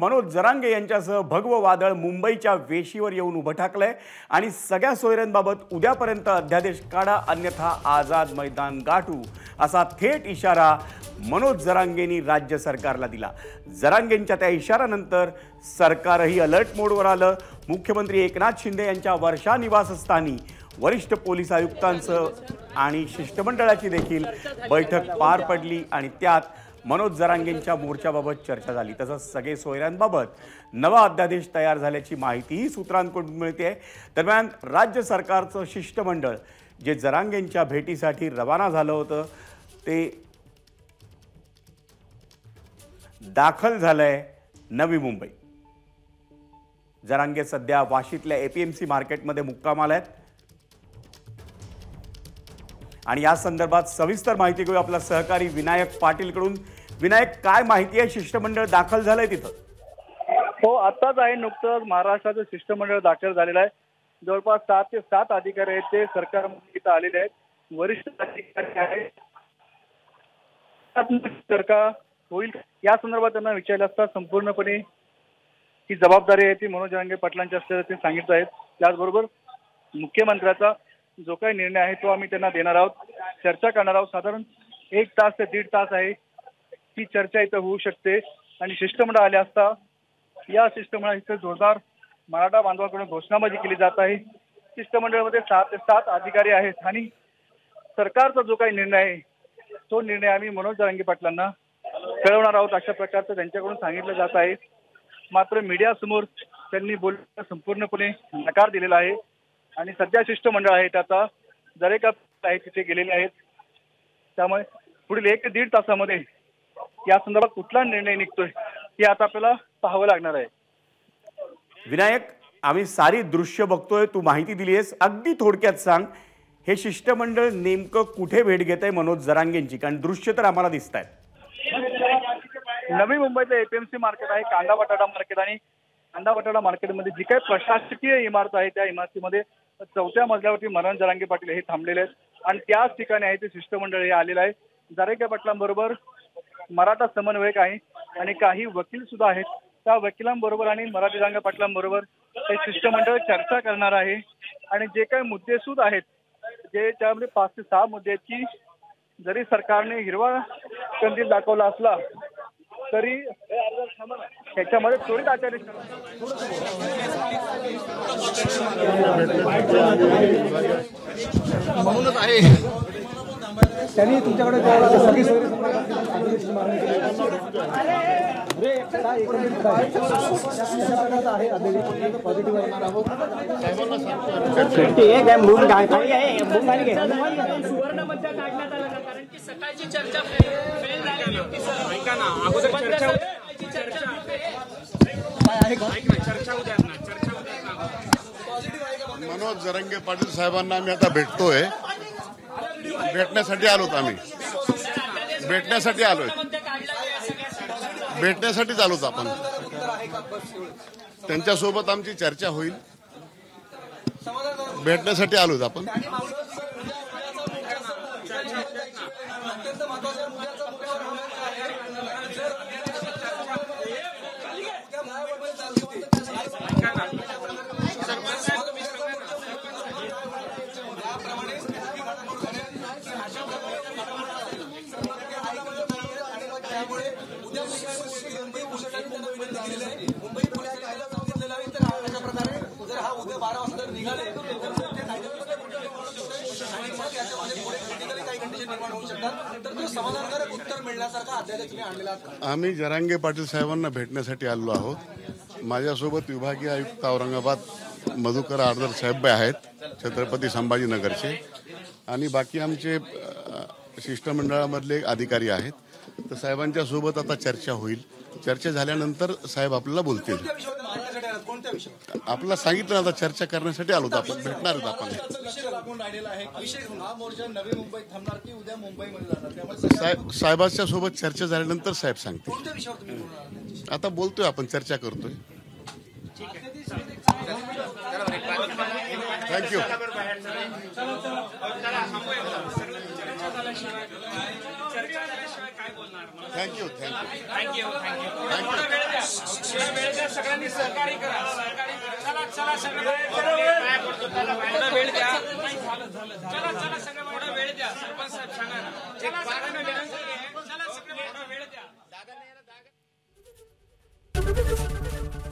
मनोज जरांगे यांच्यासह भगव वादळ मुंबईच्या वेशीवर येऊन उभं ठाकलंय आणि सगळ्या सोयऱ्यांबाबत उद्यापर्यंत अध्यादेश काढा अन्यथा आझाद मैदान गाठू असा थेट इशारा मनोज जरांगेंनी राज्य सरकारला दिला। जरांगेंच्या त्या इशाऱ्यानंतर सरकारही अलर्ट मोडवर आलं। मुख्यमंत्री एकनाथ शिंदे यांच्या वर्षा निवासस्थानी वरिष्ठ पोलीस आयुक्तांसह आणि शिष्टमंडळाची देखील बैठक पार पडली आणि त्यात मनोज जरांगेंच्या मोर्चाबाबत चर्चा झाली। तसंच सगळे सोयऱ्यांबाबत नवा अध्यादेश तयार झाल्याची माहितीही सूत्रांकडून मिळते। दरम्यान राज्य सरकारचं शिष्टमंडळ जे जरांगेंच्या भेटीसाठी रवाना झालं होतं ते दाखल झालंय नवी मुंबई। जरांगे सध्या वाशीतल्या एपीएमसी मार्केटमध्ये मुक्कामाला आहेत आणि या संदर्भात सविस्तर माहिती घेऊ आपला सहकारी विनायक पाटील कडून। विनायक, काय माहिती आहे? शिष्टमंडळ दाखल झालंय तिथं? हो, आताच आहे, नुकतंच महाराष्ट्राचं शिष्टमंडळ दाखल झालेलं आहे। जवळपास 6 ते 7 अधिकारी आहेत ते सरकारमध्ये इथं आलेले आहेत, वरिष्ठ अधिकारी आहेत। सरकार होईल या संदर्भात त्यांना विचारलं असता संपूर्णपणे ही जबाबदारी आहे ती मनोज जरांगे पाटलांची असल्याचं ते सांगितलं आहे। त्याचबरोबर मुख्यमंत्र्याचा जो काही निर्णय आहे तो आम्ही त्यांना देणार आहोत, चर्चा करणार आहोत। साधारण 1 तास ते 1.5 तास आहे ही चर्चा इथं होऊ शकते आणि शिष्टमंडळ आले असता या शिष्टमंडळात इथं जोरदार मराठा बांधवाकडून घोषणाबाजी केली जात आहे। शिष्टमंडळामध्ये 6 ते 7 अधिकारी आहेत आणि सरकारचा जो काही निर्णय आहे तो निर्णय आम्ही मनोज जरांगे पाटलांना कळवणार आहोत अशा प्रकारचं त्यांच्याकडून सांगितलं जात आहे। मात्र मीडियासमोर त्यांनी बोलण्यास संपूर्णपणे नकार दिलेला आहे आणि सध्या शिष्टमंडळ आहे त्याचा दरेका आहे तिथे गेलेले आहेत। त्यामुळे पुढील 1 ते 1.5 तासामध्ये या संदर्भात कुठला निर्णय निघतोय हे आता आपल्याला पाहावं लागणार आहे। विनायक, आम्ही सारी दृश्य बघतोय, तू माहिती दिली आहेस, अगदी थोडक्यात सांग हे शिष्टमंडळ नेमकं कुठे भेट घेत आहे मनोज जरांगेंची? कारण दृश्य तर आम्हाला दिसत आहेत। नवी मुंबईचं एपीएमसी मार्केट आहे, कांदा बटाटा मार्केट, आणि कांदा बटाटा मार्केटमध्ये जी काही प्रशासकीय इमारत आहे त्या इमारतीमध्ये 4थ्या मजल्यावरती मनोज जरांगे पाटील हे थांबलेले आहेत आणि त्याच ठिकाणी आहे ते शिष्टमंडळ हे आलेलं आहे। जरांगे पाटलांबरोबर मराठा समन्वयक आहे आणि काही वकील सुद्धा आहेत। त्या वकिलांबरोबर आणि मराठा जरांगे पाटलांबरोबर हे शिष्टमंडळ चर्चा करणार आहे आणि जे काही मुद्देसूद आहेत जे त्यामध्ये 5 ते 6 मुद्दे आहेत की जरी सरकारने हिरवा कंदील दाखवला असला तरी त्याच्यामध्ये त्वरित आचार्य म्हणूनच आहे त्यांनी तुमच्याकडे सगळी सुवर्ण मध्य काढण्यात आलं कारण की सकाळची चर्चा फेल झालेली होती। ऐका ना, अगोदर चर्चा मनोज जरांगे पाटील साहेबांना आम्ही आता भेटतोय, भेटण्यासाठी आलोत, आम्ही भेटण्यासाठी आलोय, भेटण्यासाठीच आलोत आपण। त्यांच्यासोबत आमची चर्चा होईल, भेटण्यासाठी आलोत आपण। आम्ही जरांगे पाटील साहेबांना भेटण्यासाठी आलो आहोत। माझ्यासोबत विभागीय आयुक्त औरंगाबाद मधुकर आर्दर साहेब आहेत, छत्रपती संभाजीनगरचे, आणि बाकी आमचे शिष्टमंडळामधले अधिकारी आहेत। तर साहेबांच्या सोबत आता चर्चा होईल, चर्चा झाल्यानंतर साहेब आपल्याला बोलतील। आपल्याला सांगितलं आता चर्चा करण्यासाठी आलो, आपण भेटणार आहोत आपण। साहेबांच्या सोबत चर्चा झाल्यानंतर साहेब सांगतील। आता बोलतोय आपण, चर्चा करतोय। थँक्यू। चर्चा झाल्याशिवाय काय बोलणार? होणार म्हणून. थँक्यू थँक्यू थोडा वेळ द्या, थोडा वेळ द्या, सगळ्यांनी सहकार्य करा. चला सगळं थोडा वेळ द्या. चला सगळं थोडा वेळ द्या. सरपंच साहेब सांगा ना. चला सगळ्यांना चला सगळं थोडा वेळ द्या.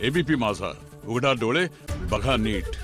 एबीपी माझा, उघडा डोळे बघा नीट.